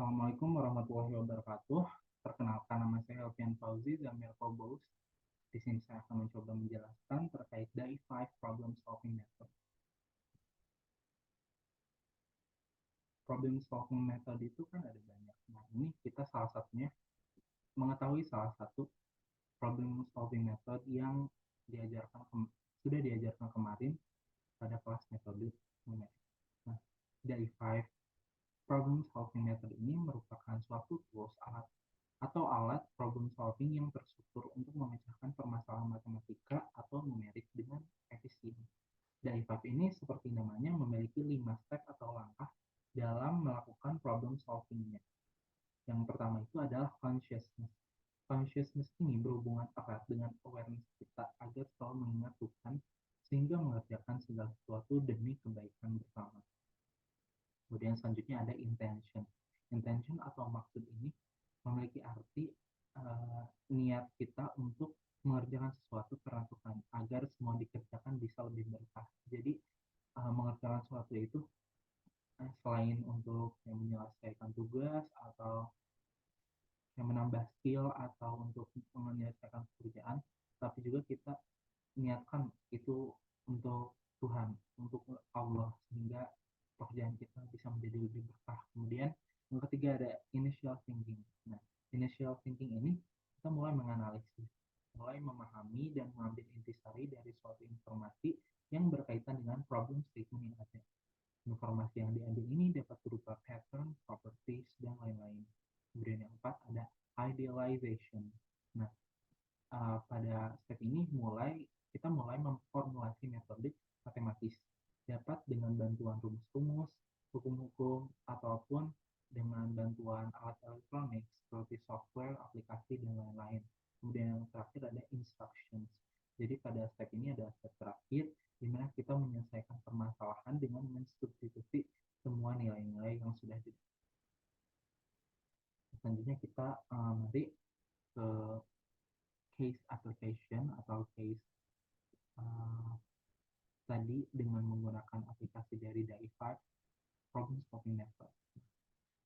Assalamualaikum warahmatullahi wabarakatuh. Perkenalkan, nama saya Alfian Fauzi Zamir Kobous. Di sini saya akan mencoba menjelaskan terkait dari 5 problem solving method. Problem solving method itu kan ada banyak. Nah, ini kita salah satunya mengetahui salah satu problem solving method yang sudah diajarkan kemarin pada kelas metode numerik. Nah, dari 5 problem solving method ini merupakan suatu tools atau alat problem solving yang terstruktur untuk memecahkan permasalahan matematika atau numerik dengan efisien. Dari 5 ini seperti namanya memiliki 5 step atau langkah dalam melakukan problem solvingnya. Yang pertama itu adalah consciousness. Consciousness ini berhubungan erat dengan awareness kita agar selalu mengingat Tuhan sehingga mengerjakan segala sesuatu demi kebaikan bersama. Kemudian selanjutnya ada intention. Intention atau maksud ini memiliki arti niat kita untuk mengerjakan sesuatu karena Tuhan agar semua dikerjakan bisa lebih berkah. Jadi mengerjakan sesuatu itu selain untuk yang menyelesaikan tugas atau yang menambah skill atau untuk menyelesaikan pekerjaan, tapi juga kita niatkan itu untuk Tuhan, untuk Allah, sehingga pekerjaan kita bisa menjadi lebih berkah. Kemudian yang ketiga ada initial thinking. Nah, initial thinking ini kita mulai menganalisis, mulai memahami dan mengambil intisari dari suatu informasi yang berkaitan dengan problem statement yang ada. Informasi yang diambil ini dapat berupa pattern, properties, dan lain-lain. Kemudian yang keempat ada idealization. Nah, pada step ini kita mulai memformulasi metode matematis dapat dengan bantuan rumus-rumus, hukum-hukum, ataupun dengan bantuan alat elektronik seperti software, aplikasi, dan lain-lain. Kemudian yang terakhir ada instructions. Jadi pada step ini ada step terakhir di mana kita menyelesaikan permasalahan dengan mensubstitusi semua nilai-nilai yang sudah didapat. Selanjutnya kita mari ke case application atau case tadi dengan menggunakan aplikasi dari DAI5 problem solving method.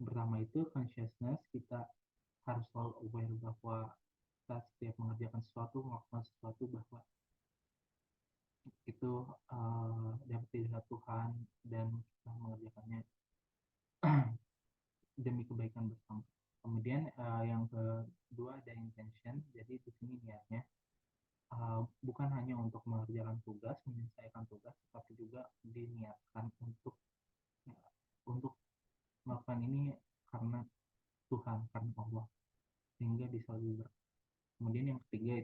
Pertama itu consciousness, kita harus selalu aware bahwa saat setiap mengerjakan sesuatu, melakukan sesuatu, bahwa itu dapat dilihat Tuhan dan kita mengerjakannya demi kebaikan bersama. Kemudian yang kedua ada intention. Jadi di sini niatnya bukan hanya untuk mengerjakan tugas, menyelesaikan tugas, tapi juga diniatkan untuk melakukan ini karena Tuhan, karena Allah, sehingga bisa lebih berkah. Kemudian yang ketiga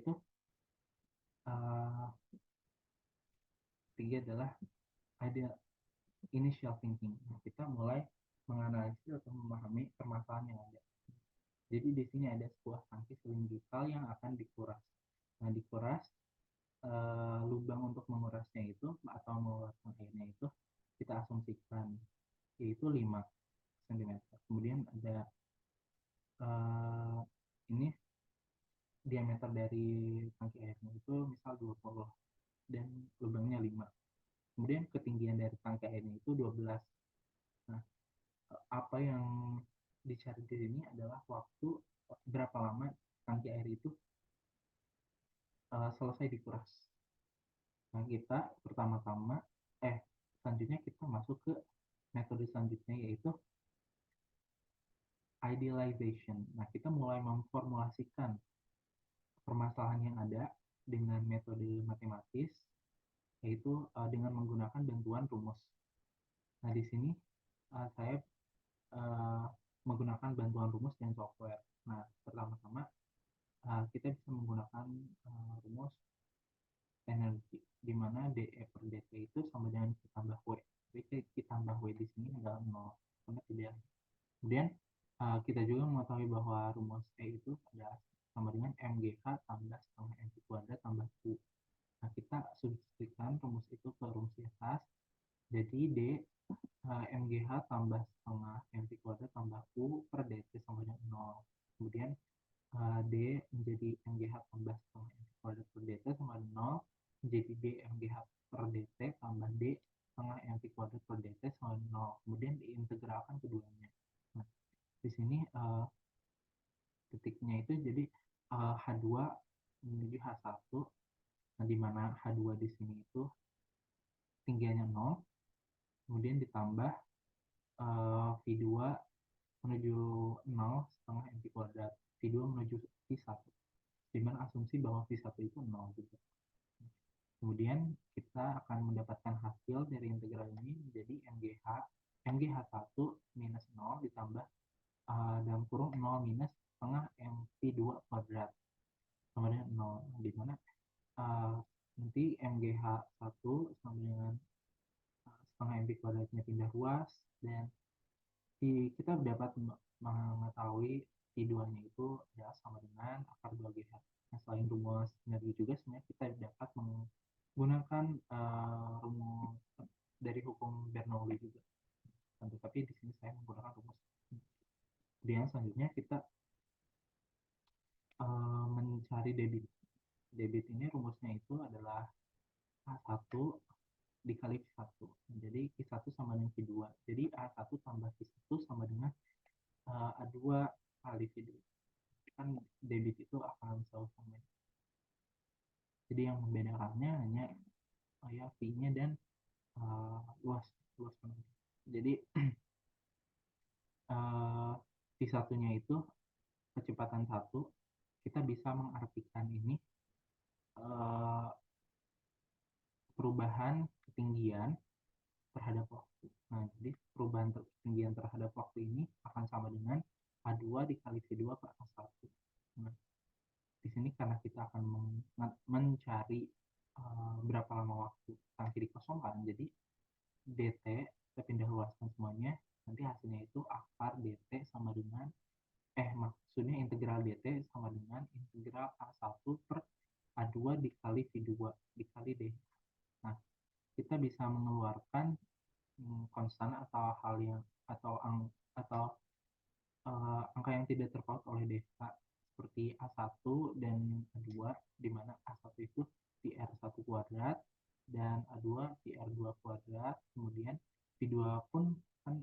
adalah ada initial thinking. Nah, kita mulai menganalisis atau memahami permasalahan yang ada. Jadi di sini ada sebuah tangki silindrikal yang akan dikuras. Nah, dikuras, lubang untuk mengurasnya itu atau mengeluarkan airnya itu kita asumsikan yaitu 5 cm. Kemudian ada ini diameter dari tangki airnya itu misal 20 dan lubangnya 5. Kemudian ketinggian dari tangki airnya itu 12. Nah, apa yang dicari di sini adalah waktu berapa lama tangki air itu selesai dikuras. Nah, kita selanjutnya kita masuk ke metode selanjutnya yaitu idealization. Nah, kita mulai memformulasikan permasalahan yang ada dengan metode matematis, yaitu dengan menggunakan bantuan rumus. Nah, di sini saya menggunakan bantuan rumus dan software. Nah, pertama-tama kita bisa menggunakan rumus energi, di mana DE per DT itu sama dengan Q tambah W. Jadi Q tambah W di sini adalah 0, karena tidak. Kemudian kita juga mengetahui bahwa rumus E itu adalah sama dengan MGH tambah setengah MV kuadrat tambah Q. Nah, kita substitusikan rumus itu ke rumus di atas. Jadi D MGH tambah setengah MV kuadrat tambah Q per DT sama dengan 0. Kemudian D menjadi MGH tambah setengah MV kuadrat per DT sama dengan 0. Menjadi D MGH per DT tambah D setengah MV kuadrat per DT sama dengan 0. Kemudian diintegralkan keduanya. Nah, di sini sini titiknya itu jadi H2 menuju H1. Nah, di mana H2 di sini itu tingginya 0, kemudian ditambah V2 menuju 0 setengah mv kuadrat, V2 menuju V1, di mana asumsi bahwa V1 itu 0 juga. Kemudian kita akan mendapatkan hasil dari integral ini menjadi MGH1 minus 0 ditambah dalam kurung 0 minus setengah mv2 kuadrat sama dengan 0, di mana nanti MGH1 sama dengan setengah mv kuadratnya pindah ruas, dan kita dapat mengetahui I2-nya itu adalah sama dengan akar 2GH. Nah, selain rumus sinergi juga sebenarnya kita dapat menggunakan rumus dari hukum Bernoulli juga. Tapi di sini saya menggunakan rumus. Kemudian selanjutnya kita mencari debit. Debit ini rumusnya itu adalah A1 dikali V1. Jadi V1 sama dengan V2. Jadi A1 tambah V1 sama dengan A2 kali V2. Kan debit itu akan selalu sama. Jadi yang membedakannya hanya ya V-nya dan luas penunjuk. Jadi V1-nya itu kecepatan 1. Kita bisa mengartikan ini perubahan ketinggian terhadap waktu. Nah, jadi perubahan ketinggian terhadap waktu ini akan sama dengan A2 dikali V2 per A1. Nah, di sini karena kita akan mencari berapa lama waktu tangki dikosongkan, jadi DT kita pindah luaskan semuanya, nanti hasilnya itu akar DT sama dengan maksudnya integral DT sama dengan integral A1 per A2 dikali V2 dikali D. Nah, kita bisa mengeluarkan konstan atau hal yang atau angka yang tidak terpaut oleh DK seperti A1 dan A2, di mana A1 itu PR1 kuadrat dan A2 PR2 kuadrat. Kemudian V2 pun kan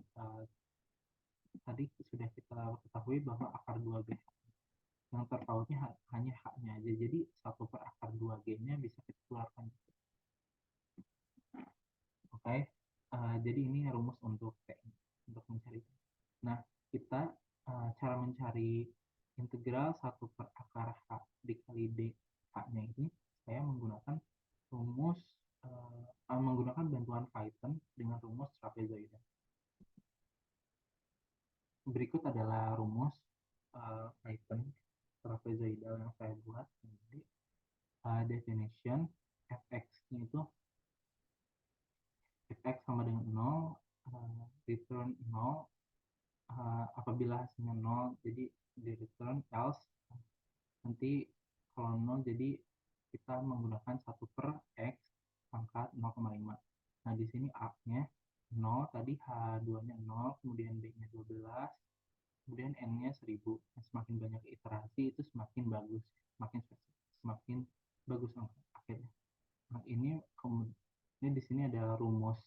tadi sudah kita ketahui bahwa akar 2G yang terpautnya hanya H-nya aja, jadi 1 per akar 2G-nya bisa kita keluarkan. Oke, jadi ini rumus untuk mencari. Nah, kita cara mencari integral 1 per akar H dikali D H-nya ini, saya menggunakan rumus menggunakan bantuan Python dengan rumus trapezoidal. Berikut adalah rumus Python trapezoidal yang saya buat. Jadi definition fx-nya itu fx sama dengan 0, return 0, apabila hasilnya 0 jadi di return, else nanti kalau 0 jadi kita menggunakan 1 per x pangkat 0,5. Nah, di sini A-nya 0, tadi H2-nya 0, kemudian B-nya 12, kemudian N-nya 1000. Nah, semakin banyak iterasi itu semakin bagus, semakin bagus akhirnya. Nah, ini di sini ada rumus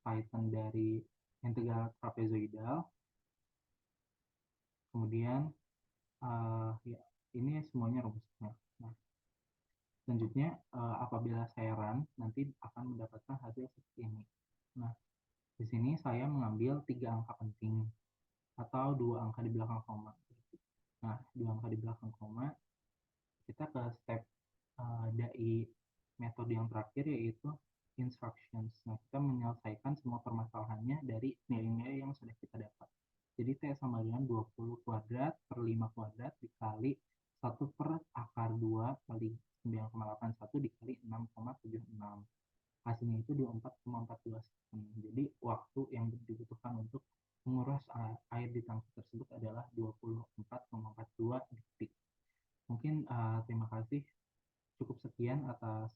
Python dari integral trapezoidal. Kemudian ya, ini semuanya rumusnya. Nah, selanjutnya apabila saya run nanti akan mendapatkan hasil seperti ini. Nah, di sini saya mengambil 3 angka penting atau 2 angka di belakang koma. Nah, 2 angka di belakang koma, kita ke step dari metode yang terakhir yaitu instructions. Nah, kita menyelesaikan semua permasalahannya dari nilai-nilai yang sudah kita dapat. Jadi T sama dengan 20 kuadrat per 5 kuadrat dikali 1 per akar 2 kali 9,81 dikali 6,76. Hasilnya itu 24,42 second. Jadi waktu yang dibutuhkan untuk menguras air di tangki tersebut adalah 24,42 detik. Mungkin terima kasih. Cukup sekian atas